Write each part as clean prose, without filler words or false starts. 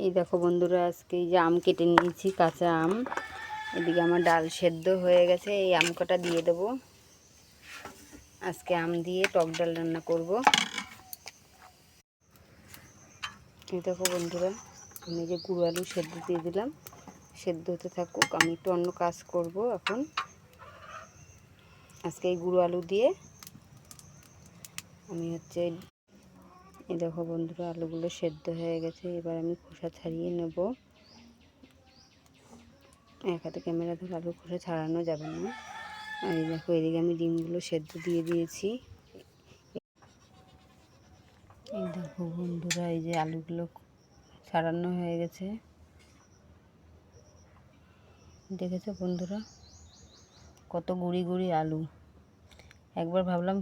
এই দেখো বন্ধুরা, আজকে এই যে আম কেটে নিয়েছি, কাঁচা আম। এদিকে আমার ডাল সেদ্ধ হয়ে গেছে, এই আম কটা দিয়ে দেবো। আজকে আম দিয়ে টক ডাল রান্না করব। এই দেখো বন্ধুরা, আমি যে গুঁড়ো আলু সেদ্ধ দিয়ে দিলাম, সেদ্ধ হতে থাকুক, আমি একটু অন্য কাজ করব এখন। আজকে এই গুঁড়ো আলু দিয়ে আমি এই দেখো বন্ধুরা, আলুগুলো সেদ্ধ হয়ে গেছে। এবার আমি খোসা ছাড়িয়ে নেব। এক হাতে ক্যামেরা ধরে আলু খোসা ছাড়ানো যাবে না। আর এই দেখো, এদিকে আমি ডিমগুলো সেদ্ধ দিয়ে দিয়েছি। এই দেখো বন্ধুরা, এই যে আলুগুলো ছাড়ানো হয়ে গেছে। দেখেছো বন্ধুরা, কত গুঁড়ি গুঁড়ি আলু। একবার ভাবলাম,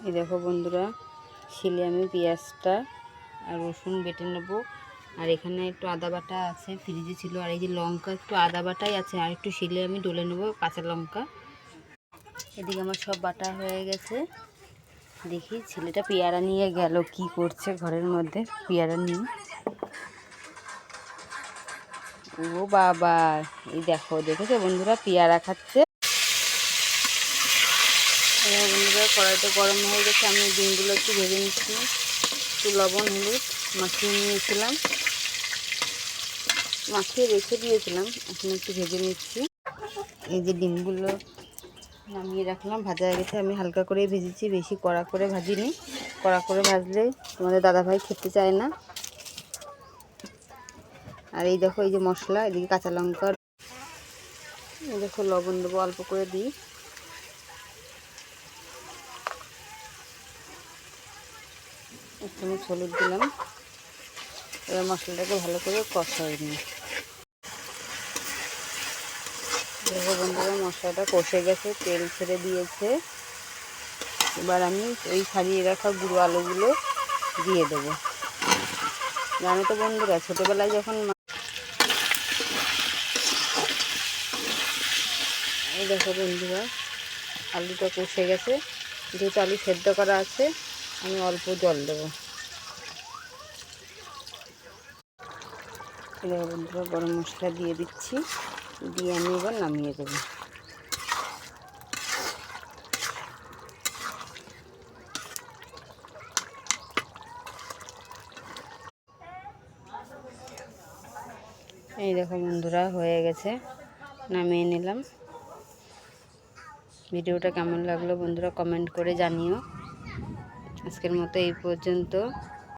এই দেখো বন্ধুরা, শিলে আমি পেঁয়াজটা আর রসুন বেটে নেব। আর এখানে একটু আদা বাটা আছে, ফ্রিজে ছিল। আর এই যে লঙ্কা, একটু আদা বাটাই আছে, আর একটু শিলে আমি ডলে নেব কাঁচা লঙ্কা। এদিকে আমার সব বাটা হয়ে গেছে। দেখি ছেলেটা পেয়ারা নিয়ে গেল, কি করছে ঘরের মধ্যে পেয়ারা নিয়ে। ও বাবা, এই দেখো, দেখেছো বন্ধুরা, পেয়ারা খাচ্ছে। বন্ধুরা, কড়াইটা গরম হয়ে গেছে, আমি ডিমগুলো একটু ভেজে নিচ্ছি। একটু লবণ হলুদ মাখিয়ে নিয়েছিলাম, মাখিয়ে রেখে দিয়েছিলাম, এখন একটু ভেজে নিচ্ছি। এই যে ডিমগুলো নামিয়ে রাখলাম, ভাজা হয়ে গেছে। আমি হালকা করে ভেজেছি, বেশি কড়া করে ভাজিনি। কড়া করে ভাজলে তোমাদের দাদাভাই খেতে চায় না। আর এই দেখো, এই যে মশলা, এদিকে কাঁচা লঙ্কা, এই দেখো লবণ দেবো অল্প করে দিই। এক চামচ হলুদ দিলাম। এবার মশলাটাকে ভালো করে কষাই নিই। দেখো বন্ধুরা, মশলাটা কষে গেছে, তেল ছেড়ে দিয়েছে। এবার আমি এই ছাড়িয়ে রাখা গুঁড়ো আলুগুলো দিয়ে দেবো। জানো তো বন্ধুরা, ছোটোবেলায় যখন এই দেখো বন্ধুরা, আলুটা কষে গেছে। যেহেতু আলু সেদ্ধ করা আছে, আমি অল্প জল দেবো। দেখো বন্ধুরা, গরম মশলা দিয়ে দিচ্ছি, দিয়ে আমি এবার নামিয়ে দেবো। এই দেখো বন্ধুরা, হয়ে গেছে, নামিয়ে নিলাম। ভিডিওটা কেমন লাগলো বন্ধুরা কমেন্ট করে জানিও। আজকের মতো এই পর্যন্ত।